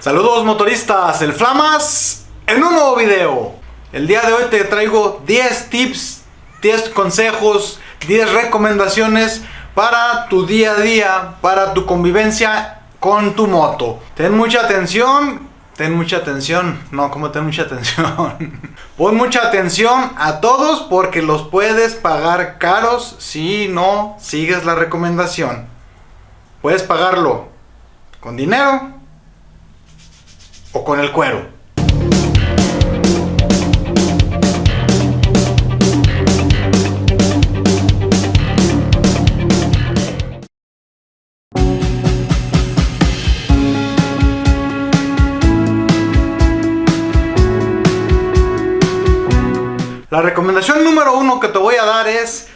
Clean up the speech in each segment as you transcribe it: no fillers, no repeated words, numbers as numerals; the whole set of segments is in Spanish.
Saludos motoristas, el Flamas en un nuevo video. El día de hoy te traigo 10 tips, 10 consejos, 10 recomendaciones para tu día a día, para tu convivencia con tu moto. Ten mucha atención, no, como ten mucha atención. Pon mucha atención a todos porque los puedes pagar caros si no sigues la recomendación. Puedes pagarlo con dinero o con el cuero. La recomendación número 1 que te voy a dar es,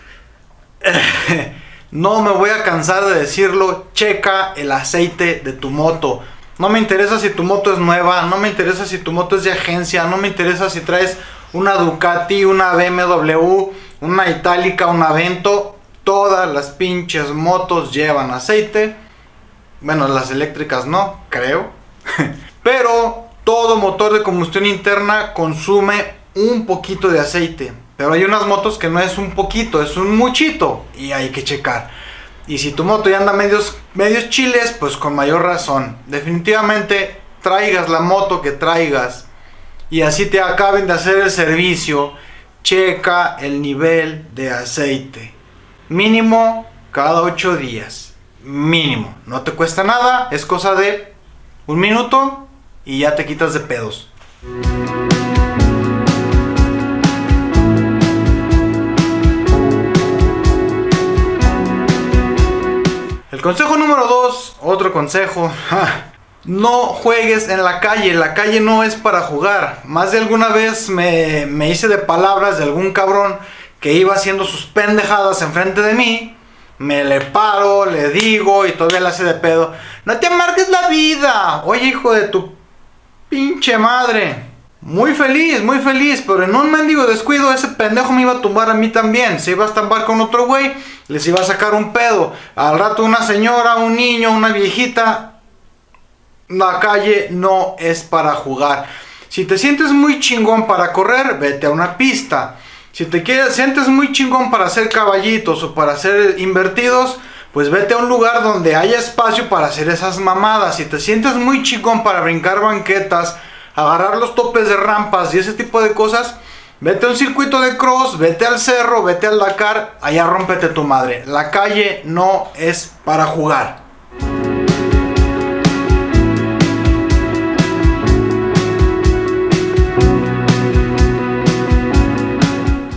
no me voy a cansar de decirlo, checa el aceite de tu moto. No me interesa si tu moto es nueva, no me interesa si tu moto es de agencia, no me interesa si traes una Ducati, una BMW, una Itálica, una Vento. Todas las pinches motos llevan aceite. Bueno, las eléctricas no, creo. Pero todo motor de combustión interna consume un poquito de aceite. Pero hay unas motos que no es un poquito, es un muchito. Y hay que checar. Y si tu moto ya anda medios chiles, pues con mayor razón. Definitivamente traigas la moto que traigas y así te acaben de hacer el servicio, checa el nivel de aceite. Mínimo cada 8 días. Mínimo. No te cuesta nada, es cosa de un minuto y ya te quitas de pedos. El consejo número 2, otro consejo. No juegues en la calle no es para jugar. Más de alguna vez me hice de palabras de algún cabrón que iba haciendo sus pendejadas enfrente de mí. Me le paro, le digo y todavía le hace de pedo. No te amargues la vida. Oye, hijo de tu pinche madre. Muy feliz, pero en un mendigo descuido ese pendejo me iba a tumbar a mí también. Se iba a estampar con otro güey, les iba a sacar un pedo. Al rato una señora, un niño, una viejita. La calle no es para jugar. Si te sientes muy chingón para correr, vete a una pista. Si te sientes muy chingón para hacer caballitos o para hacer invertidos, pues vete a un lugar donde haya espacio para hacer esas mamadas. Si te sientes muy chingón para brincar banquetas, agarrar los topes de rampas y ese tipo de cosas, vete a un circuito de cross, vete al cerro, vete al Dakar, allá rómpete tu madre. La calle no es para jugar.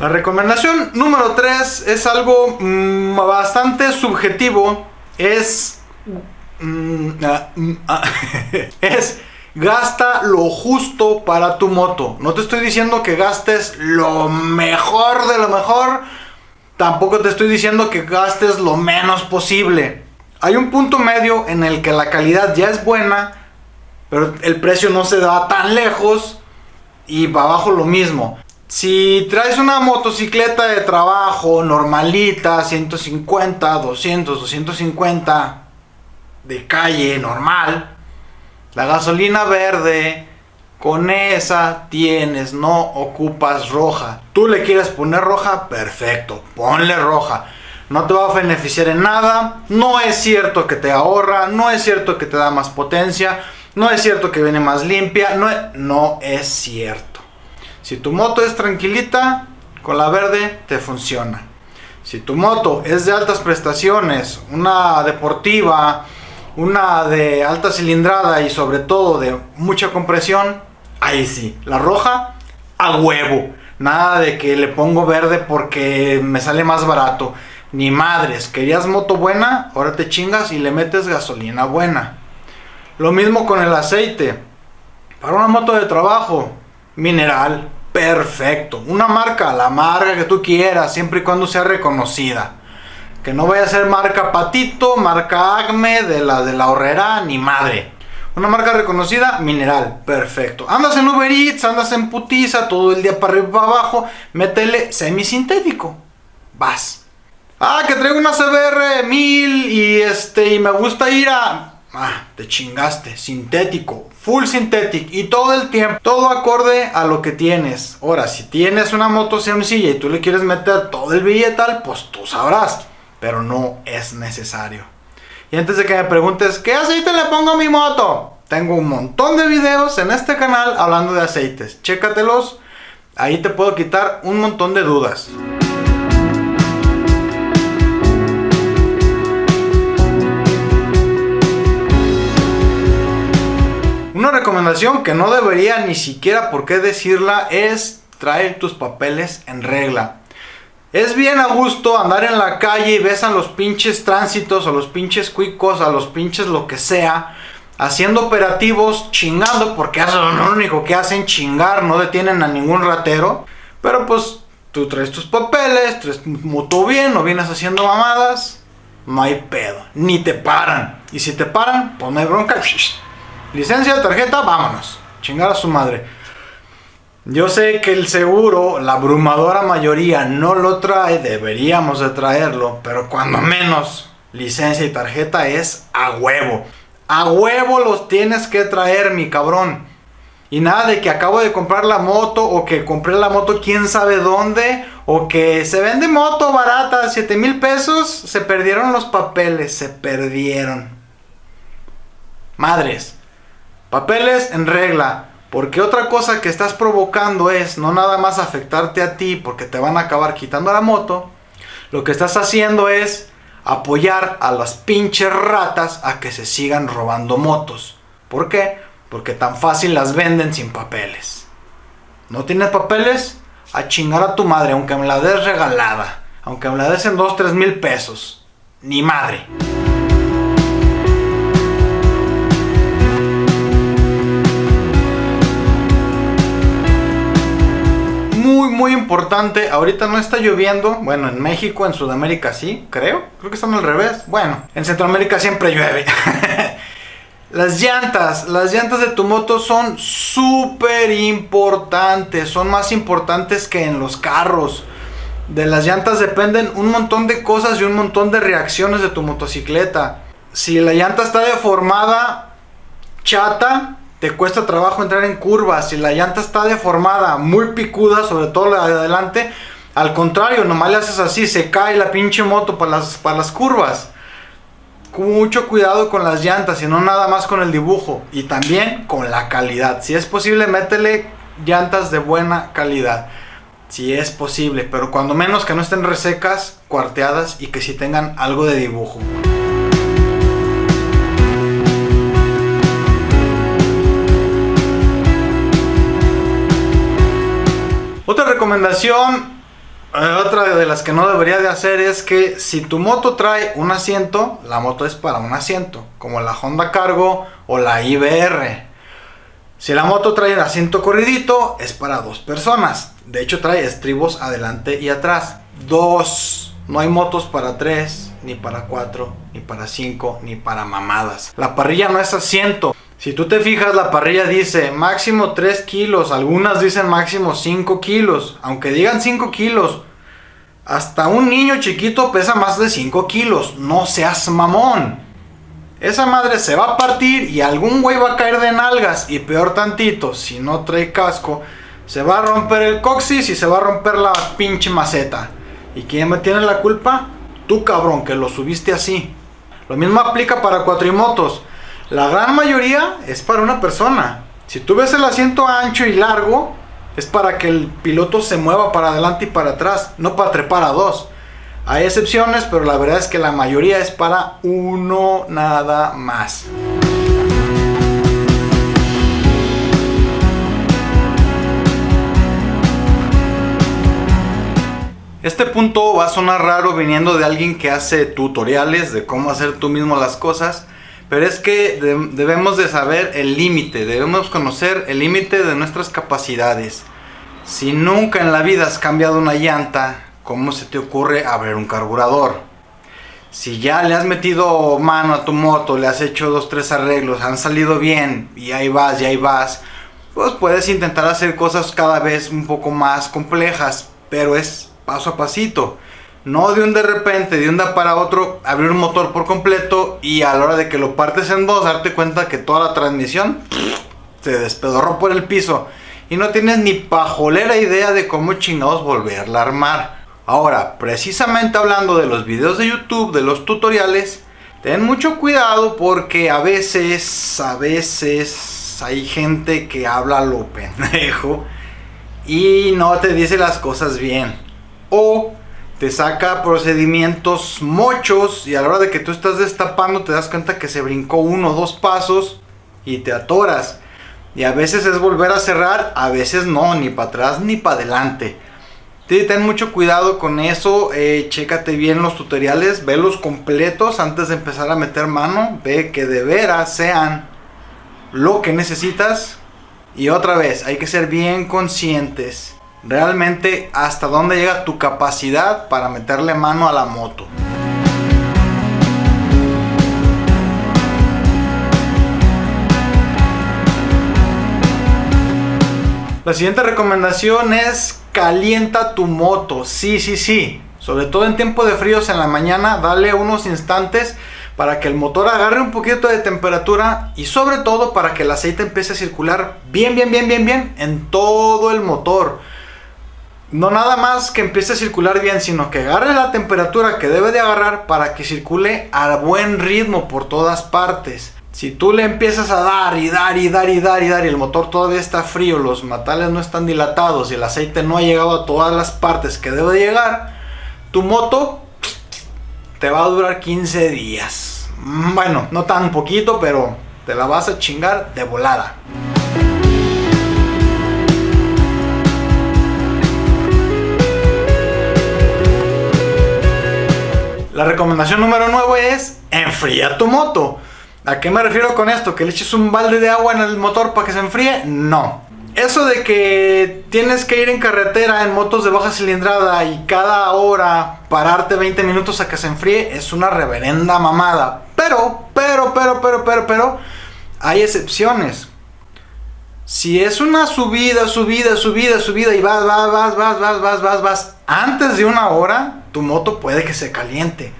La recomendación número 3 es algo bastante subjetivo. Es gasta lo justo para tu moto. No te estoy diciendo que gastes lo mejor de lo mejor. Tampoco te estoy diciendo que gastes lo menos posible. Hay un punto medio en el que la calidad ya es buena, pero el precio no se da tan lejos. Y para abajo lo mismo. Si traes una motocicleta de trabajo normalita, 150, 200, 250 de calle normal, la gasolina verde, con esa tienes, no ocupas roja. Tú le quieres poner roja, perfecto, ponle roja. No te va a beneficiar en nada. No es cierto que te ahorra, no es cierto que te da más potencia, no es cierto que viene más limpia, no es cierto. Si tu moto es tranquilita, con la verde te funciona. Si tu moto es de altas prestaciones, una deportiva, una de alta cilindrada y sobre todo de mucha compresión, ahí sí, la roja a huevo. Nada de que le pongo verde porque me sale más barato. Ni madres, querías moto buena, ahora te chingas y le metes gasolina buena. Lo mismo con el aceite. Para una moto de trabajo, mineral, perfecto. Una marca, la marca que tú quieras, siempre y cuando sea reconocida. Que no vaya a ser marca Patito, marca Acme, de la Horrera, ni madre. Una marca reconocida, mineral, perfecto. Andas en Uber Eats, andas en putiza, todo el día para arriba y para abajo, métele semisintético. Vas. Que traigo una CBR 1000 y me gusta ir a te chingaste, sintético, full synthetic y todo el tiempo, todo acorde a lo que tienes. Ahora, si tienes una moto sencilla y tú le quieres meter todo el billetal, pues tú sabrás, pero no es necesario. Y antes de que me preguntes, ¿qué aceite le pongo a mi moto? Tengo un montón de videos en este canal hablando de aceites, chécatelos, ahí te puedo quitar un montón de dudas. Una recomendación que no debería ni siquiera por qué decirla es traer tus papeles en regla. Es bien a gusto andar en la calle y ves a los pinches tránsitos, a los pinches cuicos, a los pinches lo que sea, haciendo operativos, chingando, porque eso es lo único que hacen, chingar, no detienen a ningún ratero. Pero pues tú traes tus papeles, traes tu moto bien, no vienes haciendo mamadas, no hay pedo, ni te paran. Y si te paran, pues no hay bronca. Licencia, tarjeta, vámonos. Chingar a su madre. Yo sé que el seguro, la abrumadora mayoría no lo trae, deberíamos de traerlo, pero cuando menos licencia y tarjeta es a huevo. A huevo los tienes que traer, mi cabrón. Y nada de que acabo de comprar la moto, o que compré la moto quién sabe dónde, o que se vende moto barata, 7,000 pesos, se perdieron los papeles, se perdieron. Madres. Papeles en regla, porque otra cosa que estás provocando es no nada más afectarte a ti porque te van a acabar quitando la moto. Lo que estás haciendo es apoyar a las pinches ratas a que se sigan robando motos. ¿Por qué? Porque tan fácil las venden sin papeles. ¿No tienes papeles? A chingar a tu madre, aunque me la des regalada, aunque me la des en 2-3 mil pesos. Ni madre. Muy importante, ahorita no está lloviendo, bueno, en México, en Sudamérica sí, creo que están al revés, bueno, en Centroamérica siempre llueve. Las llantas de tu moto son súper importantes, son más importantes que en los carros. De las llantas dependen un montón de cosas y un montón de reacciones de tu motocicleta. Si la llanta está deformada, chata, te cuesta trabajo entrar en curvas. Si la llanta está deformada, muy picuda, sobre todo la de adelante, al contrario, nomás le haces así, se cae la pinche moto para las curvas. Con mucho cuidado con las llantas y no nada más con el dibujo. Y también con la calidad. Si es posible, métele llantas de buena calidad. Si es posible, pero cuando menos que no estén resecas, cuarteadas y que sí tengan algo de dibujo. Otra recomendación, otra de las que no debería de hacer es que si tu moto trae un asiento, la moto es para un asiento, como la Honda Cargo o la IBR. Si la moto trae el asiento corridito, es para 2 personas. De hecho trae estribos adelante y atrás. 2. No hay motos para 3, ni para 4, ni para 5, ni para mamadas. La parrilla no es asiento. Si tú te fijas, la parrilla dice máximo 3 kilos, algunas dicen máximo 5 kilos, aunque digan 5 kilos, hasta un niño chiquito pesa más de 5 kilos, no seas mamón. Esa madre se va a partir y algún güey va a caer de nalgas, y peor tantito, si no trae casco, se va a romper el coxis y se va a romper la pinche maceta. ¿Y quién me tiene la culpa? Tú, cabrón, que lo subiste así. Lo mismo aplica para cuatrimotos. La gran mayoría es para una persona. Si tú ves el asiento ancho y largo, es para que el piloto se mueva para adelante y para atrás, no para trepar a 2. Hay excepciones, pero la verdad es que la mayoría es para uno nada más. Este punto va a sonar raro viniendo de alguien que hace tutoriales de cómo hacer tú mismo las cosas. Pero es que debemos de saber el límite, debemos conocer el límite de nuestras capacidades. Si nunca en la vida has cambiado una llanta, ¿cómo se te ocurre abrir un carburador? Si ya le has metido mano a tu moto, le has hecho 2-3 arreglos, han salido bien y ahí vas, pues puedes intentar hacer cosas cada vez un poco más complejas, pero es paso a pasito. No de un de repente, de un día para otro, abrir un motor por completo y a la hora de que lo partes en dos, darte cuenta que toda la transmisión se despedorró por el piso y no tienes ni pajolera idea de cómo chingados volverla a armar. Ahora, precisamente hablando de los videos de YouTube, de los tutoriales, ten mucho cuidado porque a veces hay gente que habla lo pendejo y no te dice las cosas bien. O te saca procedimientos mochos y a la hora de que tú estás destapando te das cuenta que se brincó 1 o 2 pasos y te atoras. Y a veces es volver a cerrar, a veces no, ni para atrás ni para adelante. Sí, ten mucho cuidado con eso, chécate bien los tutoriales, velos completos antes de empezar a meter mano, ve que de veras sean lo que necesitas. Y otra vez, hay que ser bien conscientes realmente hasta dónde llega tu capacidad para meterle mano a la moto. La siguiente recomendación es calienta tu moto. Sí. Sobre todo en tiempo de fríos en la mañana, dale unos instantes para que el motor agarre un poquito de temperatura y sobre todo para que el aceite empiece a circular bien en todo el motor. No nada más que empiece a circular bien, sino que agarre la temperatura que debe de agarrar para que circule a buen ritmo por todas partes. Si tú le empiezas a dar y el motor todavía está frío, los metales no están dilatados y el aceite no ha llegado a todas las partes que debe de llegar, tu moto te va a durar 15 días. Bueno, no tan poquito, pero te la vas a chingar de volada. La recomendación número 9 es enfría tu moto. ¿A qué me refiero con esto? ¿Que le eches un balde de agua en el motor para que se enfríe? No. Eso de que tienes que ir en carretera en motos de baja cilindrada y cada hora pararte 20 minutos a que se enfríe es una reverenda mamada. Pero hay excepciones. Si es una subida y vas antes de una hora, tu moto puede que se caliente.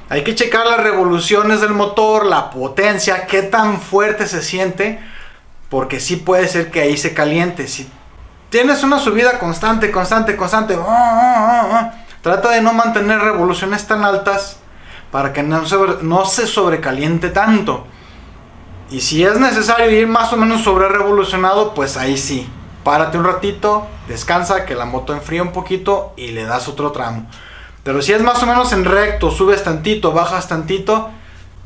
Hay que checar las revoluciones del motor, la potencia, qué tan fuerte se siente, porque sí puede ser que ahí se caliente. Si tienes una subida constante, trata de no mantener revoluciones tan altas para que no se sobrecaliente tanto. Y si es necesario ir más o menos sobre revolucionado, pues ahí sí, párate un ratito, descansa, que la moto enfríe un poquito y le das otro tramo. Pero si es más o menos en recto, subes tantito, bajas tantito,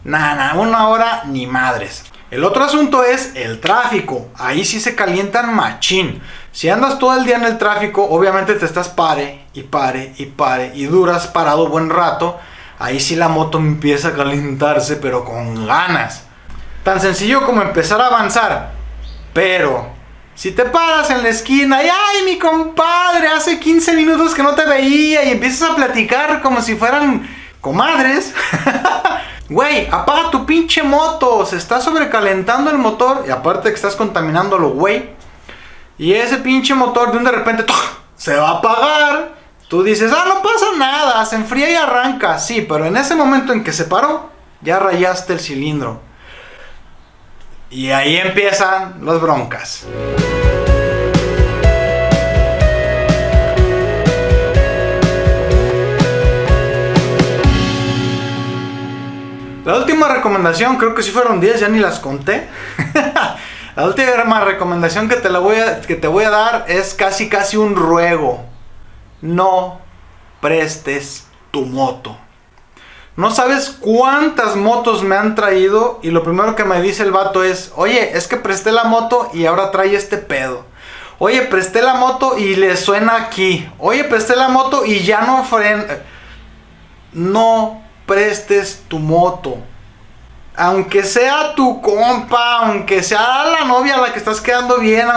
una hora ni madres. El otro asunto es el tráfico. Ahí sí se calientan machín. Si andas todo el día en el tráfico, obviamente te estás pare y duras parado buen rato. Ahí sí la moto empieza a calentarse, pero con ganas. Tan sencillo como empezar a avanzar. Pero si te paras en la esquina y ¡ay, mi compadre! Hace 15 minutos que no te veía y empiezas a platicar como si fueran comadres. Güey, apaga tu pinche moto. Se está sobrecalentando el motor y aparte que estás contaminándolo, güey. Y ese pinche motor de repente se va a apagar. Tú dices, no pasa nada, se enfría y arranca. Sí, pero en ese momento en que se paró, ya rayaste el cilindro. Y ahí empiezan las broncas. La última recomendación, creo que sí fueron 10, ya ni las conté. La última recomendación que te voy a dar es casi un ruego. No prestes tu moto. No sabes cuántas motos me han traído y lo primero que me dice el vato es, oye, es que presté la moto y ahora trae este pedo. Oye, presté la moto y le suena aquí. Oye, presté la moto y ya no frena. No prestes tu moto. Aunque sea tu compa, aunque sea la novia a la que estás quedando bien,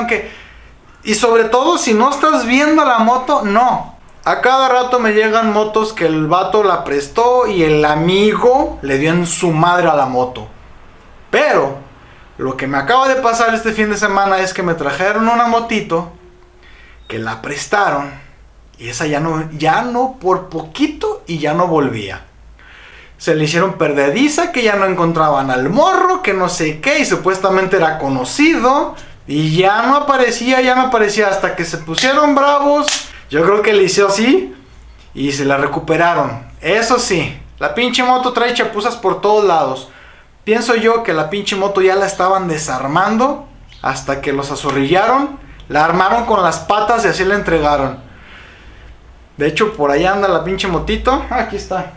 y sobre todo si no estás viendo la moto, no. A cada rato me llegan motos que el vato la prestó y el amigo le dio en su madre a la moto. Pero lo que me acaba de pasar este fin de semana es que me trajeron una motito que la prestaron y esa ya no por poquito y ya no volvía. Se le hicieron perdediza, que ya no encontraban al morro, que no sé qué, y supuestamente era conocido, y ya no aparecía hasta que se pusieron bravos. Yo creo que le hizo así y se la recuperaron. Eso sí, la pinche moto trae chapuzas por todos lados. Pienso yo que la pinche moto ya la estaban desarmando hasta que los azorrillaron, la armaron con las patas y así la entregaron. De hecho, por ahí anda la pinche motito. Aquí está.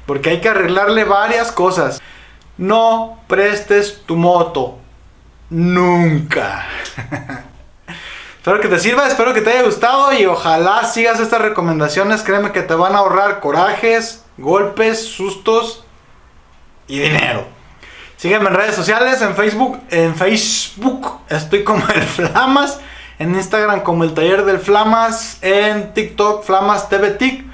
Porque hay que arreglarle varias cosas. No prestes tu moto. Nunca. Espero que te sirva, espero que te haya gustado y ojalá sigas estas recomendaciones. Créeme que te van a ahorrar corajes, golpes, sustos y dinero. Sígueme en redes sociales, en Facebook estoy como el Flamas, en Instagram como el Taller del Flamas, en TikTok Flamas TV Tic.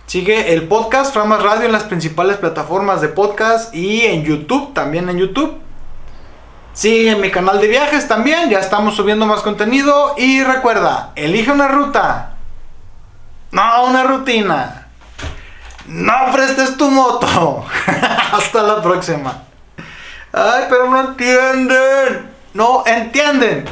Sigue el podcast Flamas Radio en las principales plataformas de podcast y en YouTube, también en YouTube. Sigue mi canal de viajes también, ya estamos subiendo más contenido. Y recuerda, elige una ruta, no una rutina. No prestes tu moto. Hasta la próxima. Ay, pero no entienden. No entienden.